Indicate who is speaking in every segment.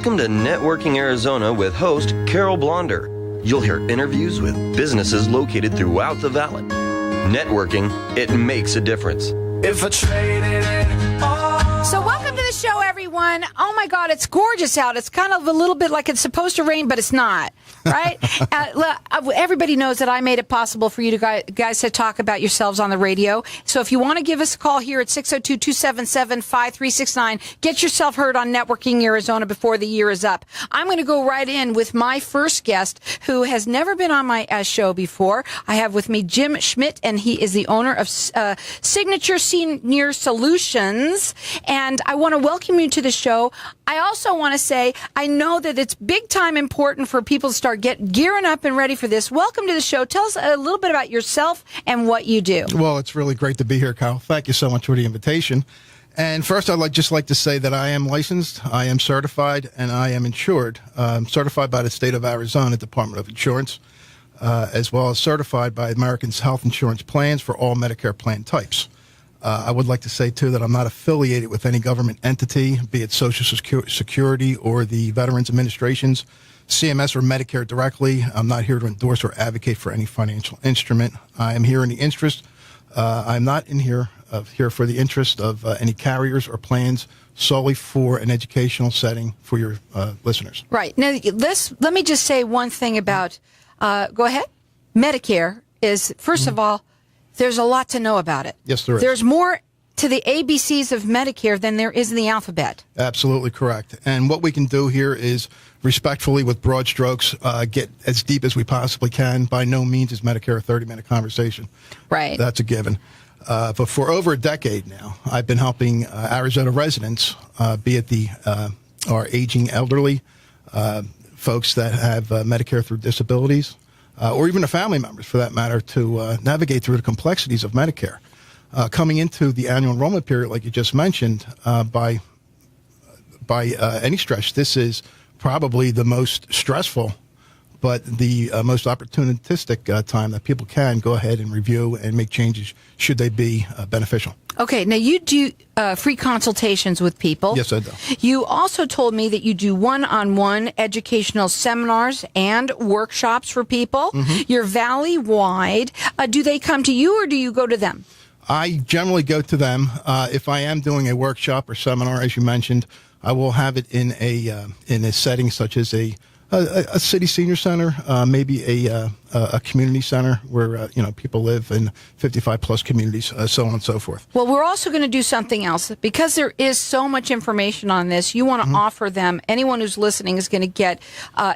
Speaker 1: Welcome to Networking Arizona with host Carol Blonder. You'll hear interviews with businesses located throughout the valley. Networking, it makes a difference.
Speaker 2: If I traded it all.
Speaker 3: So welcome to the show, everyone. Oh my God, it's gorgeous out. It's kind of a little bit like it's supposed to rain, but it's not, right? Everybody knows that I made it possible for you to guys to talk about yourselves on the radio. So if you want to give us a call here at 602-277-5369, get yourself heard on Networking Arizona before the year is up. I'm going to go right in with my first guest who has never been on my show before. I have with me Jim Schmidt, and he is the owner of Signature Senior Solutions. And I want to welcome you to the show. I also want to say, I know that it's big time important for people to start gearing up and ready for this. Welcome to the show. Tell us a little bit about yourself and what you do.
Speaker 4: Well, it's really great to be here, Kyle. Thank you so much for the invitation. And first, I'd just like to say that I am licensed, I am certified, and I am insured. Certified by the state of Arizona Department of Insurance, as well as certified by Americans Health Insurance Plans for all Medicare plan types. I would like to say, too, that I'm not affiliated with any government entity, be it Social Security or the Veterans Administration's, CMS or Medicare directly. I'm not here to endorse or advocate for any financial instrument. I am here in the interest. I'm not here for the interest of any carriers or plans, solely for an educational setting for your listeners.
Speaker 3: Right. Now, let me just say one thing about, go ahead. Medicare is, first of all, there's a lot to know about it.
Speaker 4: Yes, there is.
Speaker 3: There's more to the ABCs of Medicare than there is in the alphabet.
Speaker 4: Absolutely correct. And what we can do here is respectfully, with broad strokes, get as deep as we possibly can. By no means is Medicare a 30-minute conversation.
Speaker 3: Right.
Speaker 4: That's a given. But for over a decade now, I've been helping Arizona residents, be it our aging elderly, folks that have Medicare through disabilities, or even the family members, for that matter, to navigate through the complexities of Medicare. Coming into the annual enrollment period, like you just mentioned, by any stretch, this is probably the most stressful, but the most opportunistic time that people can go ahead and review and make changes should they be beneficial.
Speaker 3: Okay, now you do free consultations with people.
Speaker 4: Yes, I do.
Speaker 3: You also told me that you do one-on-one educational seminars and workshops for people. Mm-hmm. You're valley-wide. Do they come to you or do you go to them?
Speaker 4: I generally go to them. If I am doing a workshop or seminar, as you mentioned, I will have it in a setting such as a city senior center, maybe a community center where people live in 55+ communities, so on and so forth.
Speaker 3: Well, we're also going to do something else because there is so much information on this. You want to offer them. Anyone who's listening is going to get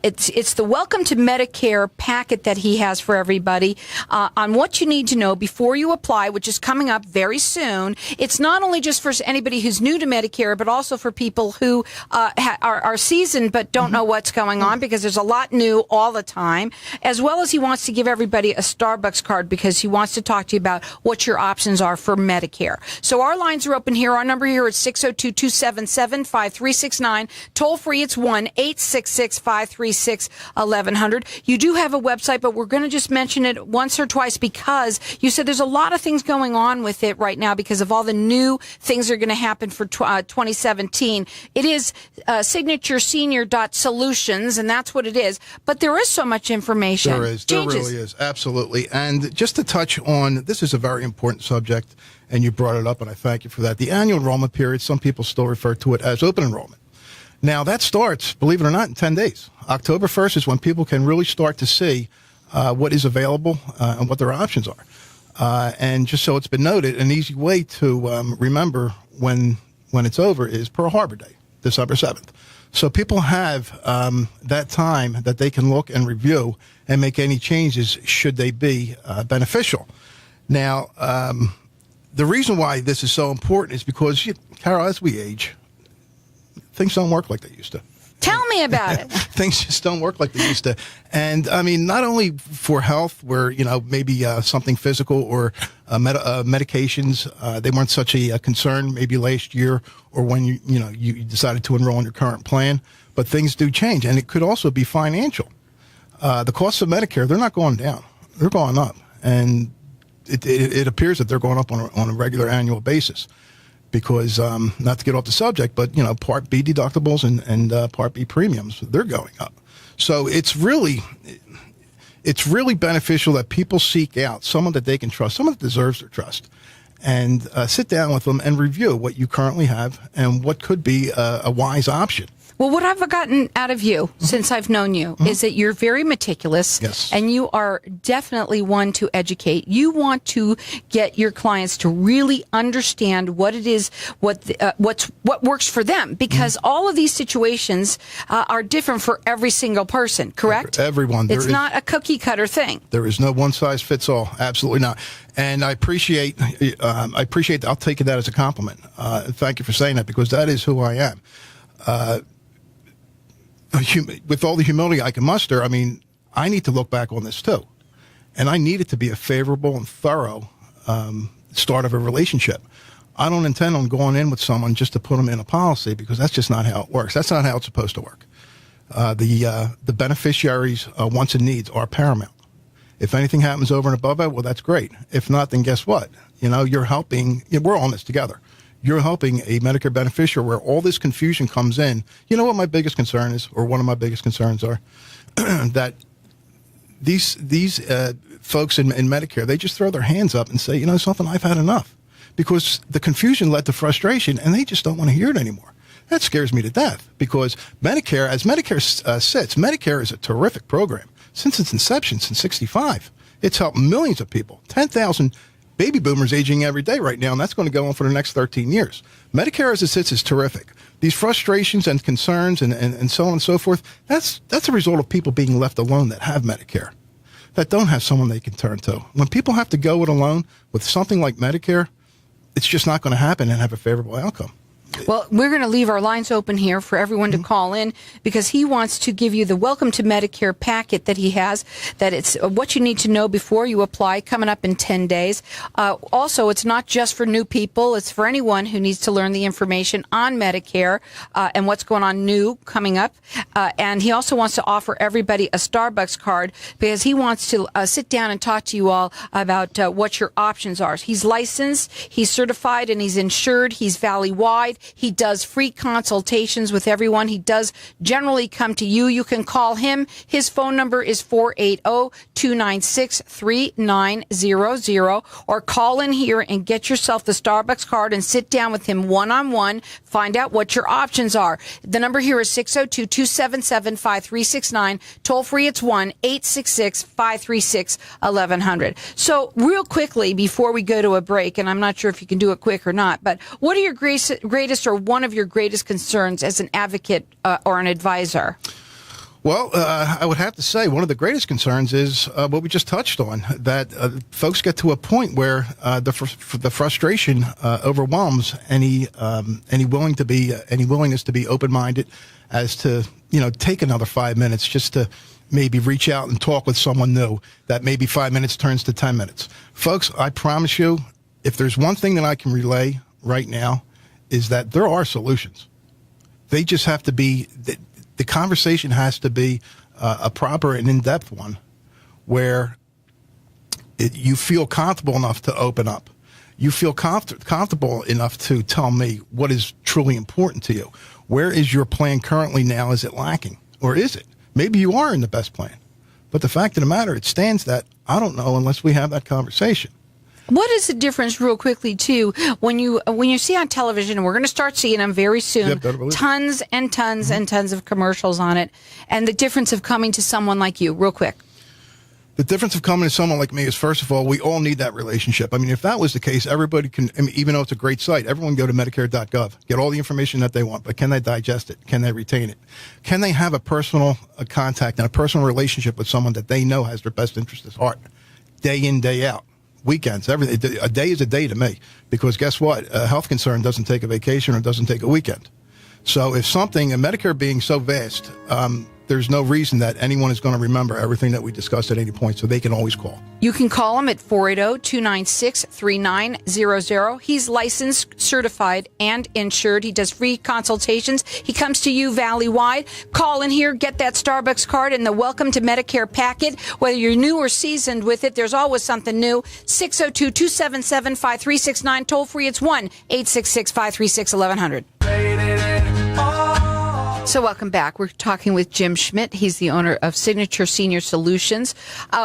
Speaker 3: it's the Welcome to Medicare packet that he has for everybody on what you need to know before you apply, which is coming up very soon. It's not only just for anybody who's new to Medicare, but also for people who are seasoned but don't know what's going on, because there's a lot new all the time, as well as he wants to give everybody a Starbucks card because he wants to talk to you about what your options are for Medicare. So our lines are open here. Our number here is 602-277-5369. Toll free, it's 1-866-536-1100. You do have a website, but we're going to just mention it once or twice because you said there's a lot of things going on with it right now because of all the new things that are going to happen for 2017. It is signaturesenior.solutions, and that's what it is. But there is so much information.
Speaker 4: There is. There really is. Absolutely. And just to touch on, this is a very important subject, and you brought it up, and I thank you for that. The annual enrollment period, some people still refer to it as open enrollment. Now, that starts, believe it or not, in 10 days. October 1st is when people can really start to see what is available and what their options are. And just so it's been noted, an easy way to remember when it's over is Pearl Harbor Day, December 7th. So people have that time that they can look and review and make any changes should they be beneficial. Now, the reason why this is so important is because, Carol, as we age, things don't work like they used to.
Speaker 3: Tell me about it.
Speaker 4: Things just don't work like they used to. And, I mean, not only for health where, maybe something physical or medications, they weren't such a concern maybe last year or when you decided to enroll in your current plan, but things do change. And it could also be financial. The costs of Medicare, they're not going down. They're going up. And it appears that they're going up on a regular annual basis. because not to get off the subject, but Part B deductibles and Part B premiums, they're going up. So it's really beneficial that people seek out someone that they can trust, someone that deserves their trust, and sit down with them and review what you currently have and what could be a wise option.
Speaker 3: Well, what I've gotten out of you since I've known you is that you're very meticulous,
Speaker 4: Yes.
Speaker 3: and you are definitely one to educate. You want to get your clients to really understand what it is, what works for them, because all of these situations are different for every single person. Correct?
Speaker 4: Everyone.
Speaker 3: It's not a cookie cutter thing.
Speaker 4: There is no one size fits all. Absolutely not. And I appreciate. I'll take that as a compliment. Thank you for saying that, because that is who I am. With all the humility I can muster, I mean, I need to look back on this too. And I need it to be a favorable and thorough start of a relationship. I don't intend on going in with someone just to put them in a policy, because that's just not how it works. That's not how it's supposed to work. The beneficiaries' wants and needs are paramount. If anything happens over and above that, well, that's great. If not, then guess what? You're helping. We're on this together. You're helping a Medicare beneficiary where all this confusion comes in. You know what my biggest concern is, or one of my biggest concerns are, that these folks in Medicare, they just throw their hands up and say, something, I've had enough. Because the confusion led to frustration, and they just don't want to hear it anymore. That scares me to death, because Medicare, as Medicare sits, Medicare is a terrific program. Since its inception, since 1965, it's helped millions of people, 10,000 baby boomers aging every day right now, and that's going to go on for the next 13 years. Medicare as it sits is terrific. These frustrations and concerns and so on and so forth, that's a result of people being left alone that have Medicare, that don't have someone they can turn to. When people have to go it alone with something like Medicare, it's just not going to happen and have a favorable outcome.
Speaker 3: Well, we're going to leave our lines open here for everyone to call in, because he wants to give you the Welcome to Medicare packet that he has, that it's what you need to know before you apply, coming up in 10 days. Also, it's not just for new people. It's for anyone who needs to learn the information on Medicare and what's going on new coming up. And he also wants to offer everybody a Starbucks card, because he wants to sit down and talk to you all about what your options are. He's licensed, he's certified, and he's insured. He's valley-wide. He does free consultations with everyone. He does generally come to you. You can call him. His phone number is 480-296-3900, or call in here and get yourself the Starbucks card and sit down with him one-on-one. Find out what your options are. The number here is 602-277-5369. Toll free, it's 1-866-536-1100. So real quickly, before we go to a break, and I'm not sure if you can do it quick or not, but what are your greatest or one of your greatest concerns as an advocate or an advisor?
Speaker 4: Well, I would have to say one of the greatest concerns is what we just touched on, that folks get to a point where the frustration overwhelms any willingness to be open-minded as to take another 5 minutes just to maybe reach out and talk with someone new. That maybe 5 minutes turns to 10 minutes. Folks, I promise you, if there's one thing that I can relay right now, is that there are solutions. They just have to be, the conversation has to be a proper and in-depth one, where you feel comfortable enough to open up. You feel comfortable enough to tell me what is truly important to you. Where is your plan currently now? Is it lacking? Or is it? Maybe you are in the best plan. But the fact of the matter, it stands that I don't know unless we have that conversation.
Speaker 3: What is the difference, real quickly, too, when you see on television, and we're going to start seeing them very soon, tons and tons and tons of commercials on it, and the difference of coming to someone like you, real quick?
Speaker 4: The difference of coming to someone like me is, first of all, we all need that relationship. I mean, if that was the case, everybody can, even though it's a great site, everyone go to Medicare.gov, get all the information that they want, but can they digest it? Can they retain it? Can they have a personal contact and a personal relationship with someone that they know has their best interest at heart, day in, day out? Weekends, everything. A day is a day to me, because guess what? A health concern doesn't take a vacation or doesn't take a weekend. So if something, and Medicare being so vast, there's no reason that anyone is going to remember everything that we discussed at any point, so they can always call.
Speaker 3: You can call him at 480-296-3900. He's licensed, certified, and insured. He does free consultations. He comes to you valley-wide. Call in here, get that Starbucks card and the Welcome to Medicare packet. Whether you're new or seasoned with it, there's always something new. 602-277-5369. Toll free, it's 1-866-536-1100. So welcome back. We're talking with Jim Schmidt. He's the owner of Signature Senior Solutions.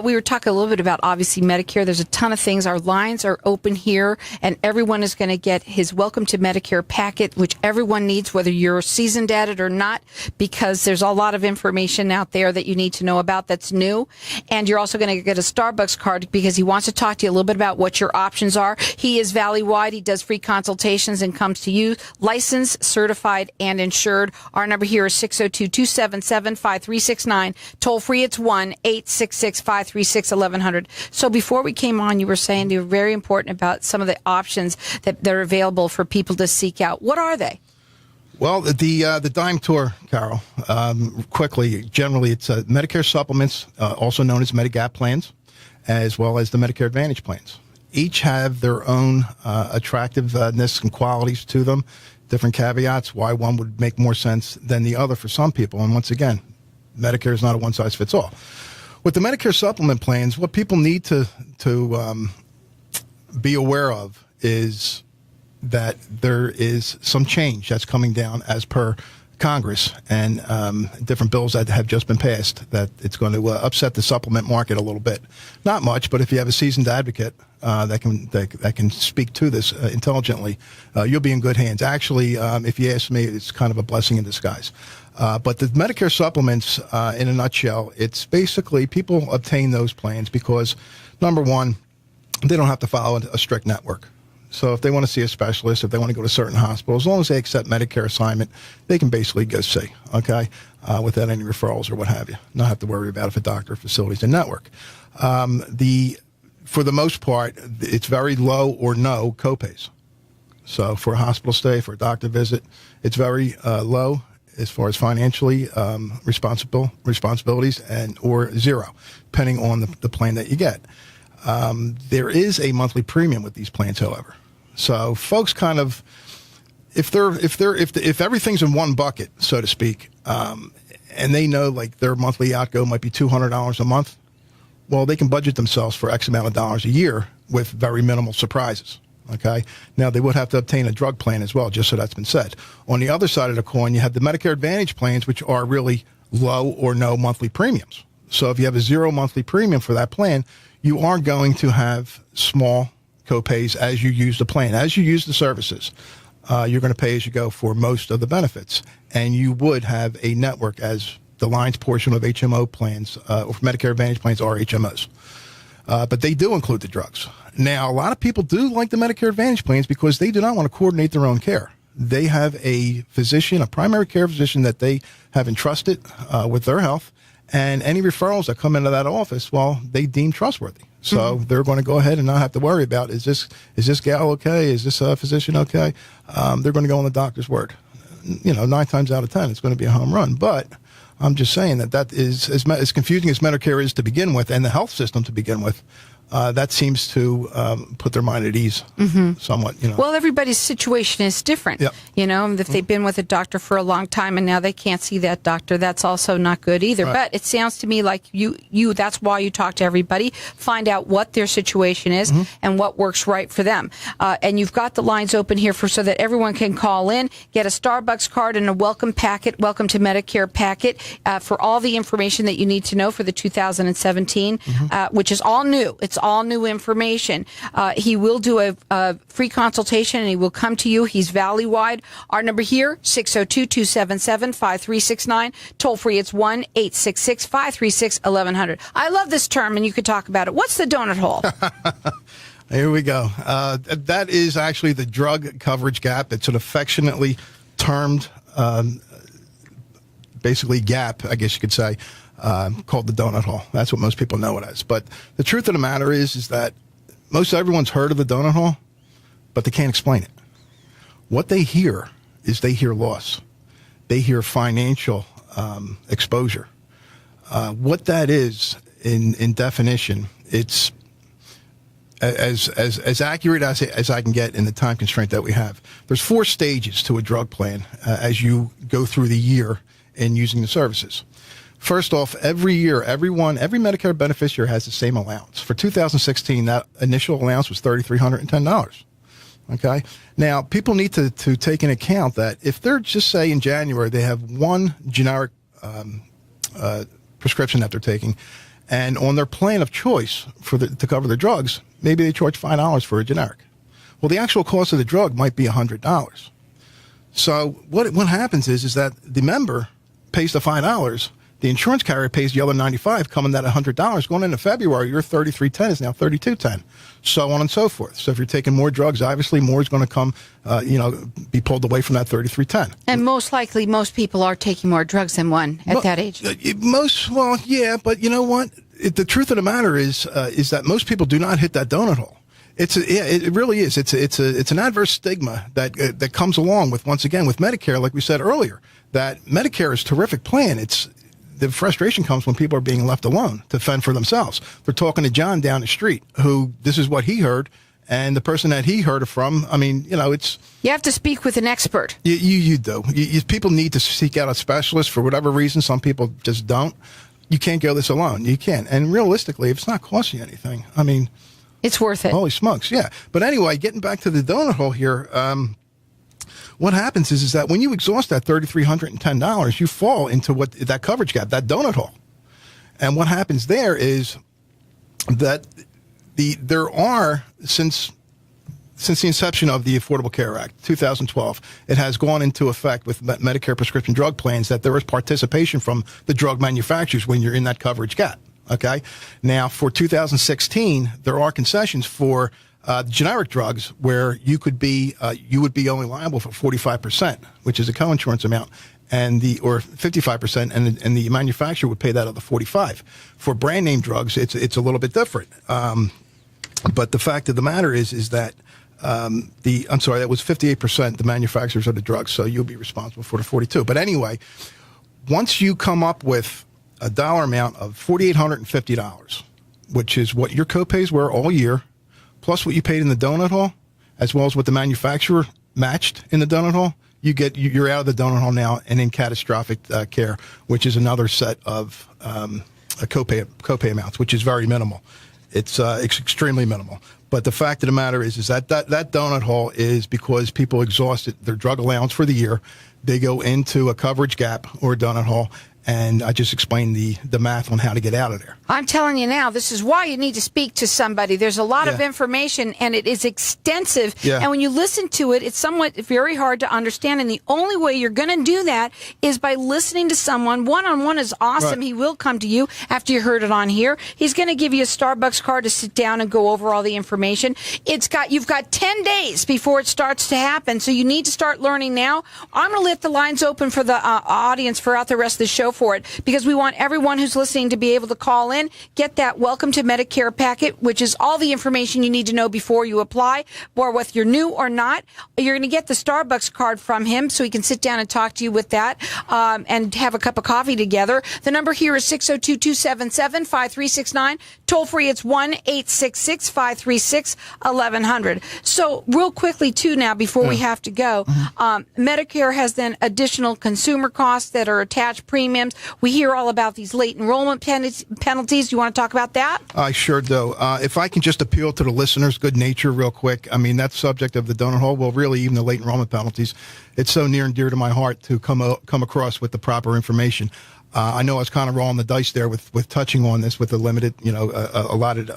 Speaker 3: We were talking a little bit about, obviously, Medicare. There's a ton of things. Our lines are open here, and everyone is going to get his Welcome to Medicare packet, which everyone needs, whether you're seasoned at it or not, because there's a lot of information out there that you need to know about that's new. And you're also going to get a Starbucks card because he wants to talk to you a little bit about what your options are. He is valley-wide. He does free consultations and comes to you, licensed, certified, and insured. Our number here is 602-277-5369. Toll free, it's 1-866-536-1100. So before we came on, you were saying you were very important about some of the options that are available for people to seek out. What are they?
Speaker 4: Well, the Dime Tour, Carol, quickly, generally it's Medicare supplements, also known as Medigap plans, as well as the Medicare Advantage plans. Each have their own attractiveness and qualities to them, different caveats, why one would make more sense than the other for some people. And once again, Medicare is not a one-size-fits-all. With the Medicare supplement plans, what people need to be aware of is that there is some change that's coming down as per Congress and different bills that have just been passed, that it's going to upset the supplement market a little bit. Not much, but if you have a seasoned advocate that can speak to this intelligently, you'll be in good hands. Actually, if you ask me, it's kind of a blessing in disguise. But the Medicare supplements, in a nutshell, it's basically people obtain those plans because, number one, they don't have to follow a strict network. So if they want to see a specialist, if they want to go to certain hospitals, as long as they accept Medicare assignment, they can basically go see, okay, without any referrals or what have you. Not have to worry about if a doctor, facilities, and network. For the most part, it's very low or no copays. So for a hospital stay, for a doctor visit, it's very low as far as financially responsibilities or zero, depending on the plan that you get. There is a monthly premium with these plans, however. So folks kind of, if everything's in one bucket, so to speak, and they know like their monthly outgo might be $200 a month, well, they can budget themselves for X amount of dollars a year with very minimal surprises. Okay. Now they would have to obtain a drug plan as well, just so that's been said. On the other side of the coin, you have the Medicare Advantage plans, which are really low or no monthly premiums. So if you have a zero monthly premium for that plan, you are going to have small copays as you use the plan. As you use the services, you're going to pay as you go for most of the benefits. And you would have a network as the lines portion of HMO plans, or Medicare Advantage plans are HMOs. But they do include the drugs. Now, a lot of people do like the Medicare Advantage plans because they do not want to coordinate their own care. They have a physician, a primary care physician that they have entrusted with their health. And any referrals that come into that office, well, they deem trustworthy. So they're going to go ahead and not have to worry about, is this gal okay? Is this physician okay? They're going to go on the doctor's word. 9 times out of 10, it's going to be a home run. But I'm just saying that is, as confusing as Medicare is to begin with and the health system to begin with, that seems to put their mind at ease somewhat.
Speaker 3: Well, everybody's situation is different.
Speaker 4: Yep.
Speaker 3: If they've been with a doctor for a long time and now they can't see that doctor, that's also not good either.
Speaker 4: Right.
Speaker 3: But it sounds to me like you that's why you talk to everybody, find out what their situation is and what works right for them. And you've got the lines open here so that everyone can call in, get a Starbucks card and a welcome packet, Welcome to Medicare packet, for all the information that you need to know for the 2017, which is all new. It's all new information. He will do a free consultation and he will come to you. He's valley-wide. Our number here, 602-277-5369. Toll free, it's 1-866-536-1100. I love this term and you could talk about it. What's the donut hole?
Speaker 4: Here we go. That is actually the drug coverage gap. It's an affectionately termed, basically gap, I guess you could say, called the donut hole. That's what most people know it as. But the truth of the matter is that most everyone's heard of the donut hole, but they can't explain it. What they hear is they hear loss. They hear financial exposure. What that is in definition, it's as accurate as I can get in the time constraint that we have. There's 4 stages to a drug plan as you go through the year in using the services. First off, every year, every Medicare beneficiary has the same allowance. For 2016, that initial allowance was $3,310. Okay. Now, people need to take into account that if they're just say in January they have one generic prescription that they're taking, and on their plan of choice to cover their drugs, maybe they charge $5 for a generic. Well, the actual cost of the drug might be $100. So what happens is that the member pays the $5. The insurance carrier pays the other $95, coming at $100. Going into February, your $33.10 is now $32.10, so on and so forth. So if you're taking more drugs, obviously more is going to come, be pulled away from that $33.10.
Speaker 3: And most likely, most people are taking more drugs than one at that age.
Speaker 4: Yeah, but you know what? The truth of the matter is that most people do not hit that donut hole. It really is. It's an adverse stigma that comes along with, once again, with Medicare, like we said earlier, that Medicare is a terrific plan. The frustration comes when people are being left alone to fend for themselves. They're talking to John down the street, who this is what he heard, and the person that he heard it from. I mean, it's
Speaker 3: you have to speak with an expert.
Speaker 4: You do. People need to seek out a specialist for whatever reason. Some people just don't. You can't go this alone. You can't. And realistically, if it's not costing you anything, I mean,
Speaker 3: it's worth it.
Speaker 4: Holy smokes, yeah. But anyway, getting back to the donut hole here. What happens is that when you exhaust that $3,310, you fall into that coverage gap, that donut hole. And what happens there is that there are, since the inception of the Affordable Care Act, 2012, it has gone into effect with Medicare prescription drug plans that there is participation from the drug manufacturers when you're in that coverage gap. Okay. Now, for 2016, there are concessions for generic drugs where you would be only liable for 45%, which is a coinsurance amount, or 55%, and the manufacturer would pay that other 45%. For brand name drugs, it's a little bit different. But the fact of the matter is that that was 58%, the manufacturers of the drugs, so you'll be responsible for the 42%. But anyway, once you come up with a dollar amount of $4,850, which is what your copays were all year, plus what you paid in the donut hole, as well as what the manufacturer matched in the donut hole, you're out of the donut hole now and in catastrophic care, which is another set of copay amounts, which is very minimal. It's extremely minimal. But the fact of the matter is that donut hole is because people exhausted their drug allowance for the year. They go into a coverage gap or a donut hole. And I just explained the math on how to get out of there.
Speaker 3: I'm telling you now, this is why you need to speak to somebody. There's a lot of information, and it is extensive. Yeah. And when you listen to it, it's somewhat very hard to understand. And the only way you're going to do that is by listening to someone. One-on-one is awesome. Right. He will come to you after you heard it on here. He's going to give you a Starbucks card to sit down and go over all the information. You've got 10 days before it starts to happen, so you need to start learning now. I'm going to let the lines open for the audience throughout the rest of the show for it, because we want everyone who's listening to be able to call in, get that Welcome to Medicare packet, which is all the information you need to know before you apply, or whether you're new or not. You're going to get the Starbucks card from him so he can sit down and talk to you with that and have a cup of coffee together. The number here is 602-277-5369. Toll free, it's 1-866-536-1100. So real quickly, too, now, before we have to go, Medicare has then additional consumer costs that are attached premiums. We hear all about these late enrollment penalties. You want to talk about that?
Speaker 4: I sure do. If I can just appeal to the listeners' good nature real quick. I mean, that subject of the donut hole, well, really, even the late enrollment penalties, it's so near and dear to my heart to come across with the proper information. I know I was kind of rolling the dice there with touching on this with a limited, allotted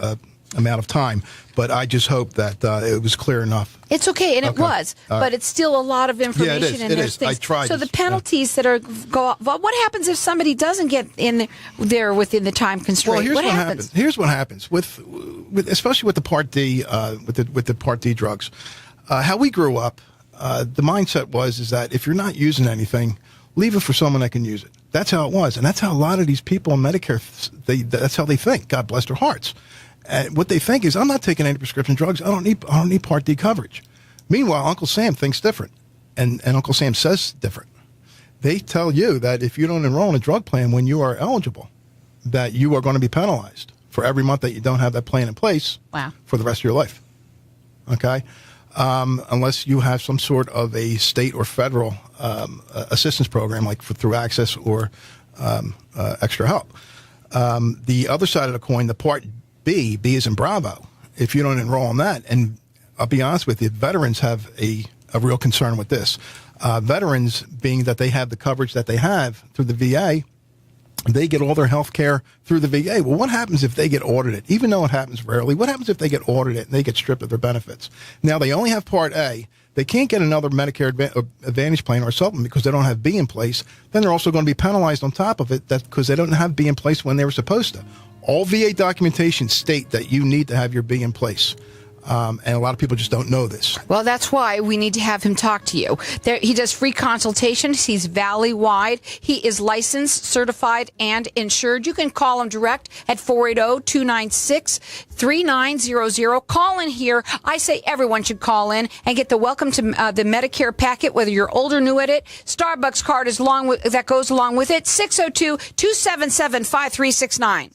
Speaker 4: amount of time, but I just hope that it was clear enough.
Speaker 3: It's okay, and it was, but it's still a lot of information.
Speaker 4: Yeah, it is. I tried.
Speaker 3: So the penalties that what happens if somebody doesn't get in there within the time constraint?
Speaker 4: Well, what happens? Here's what happens with especially with the Part D, with the Part D drugs. How we grew up, the mindset is that if you're not using anything, leave it for someone that can use it. That's how it was, and that's how a lot of these people in Medicare that's how they think. God bless their hearts. And what they think is, I'm not taking any prescription drugs. I don't need Part D coverage. Meanwhile, Uncle Sam thinks different, and Uncle Sam says different. they tell you that if you don't enroll in a drug plan when you are eligible, that you are going to be penalized for every month that you don't have that plan in place.
Speaker 3: Wow.
Speaker 4: For the rest of your life. Okay? Unless you have some sort of a state or federal assistance program, like through Access or Extra Help. The other side of the coin, the Part B is in Bravo. If you don't enroll in that, and I'll be honest with you, veterans have a real concern with this. Veterans, being that they have the coverage that they have through the VA, they get all their health care through the VA. Well, what happens if they get audited? Even though it happens rarely, what happens if they get audited and they get stripped of their benefits? Now, they only have Part A. They can't get another Medicare Advantage plan or supplement because they don't have B in place. Then they're also going to be penalized on top of it because they don't have B in place when they were supposed to. All VA documentation state that you need to have your B in place. And a lot of people just don't know this.
Speaker 3: Well, that's why we need to have him talk to you. He does free consultations. He's valley-wide. He is licensed, certified, and insured. You can call him direct at 480-296-3900. Call in here. I say everyone should call in and get the Welcome to the Medicare packet, whether you're old or new at it. Starbucks card that goes along with it, 602-277-5369.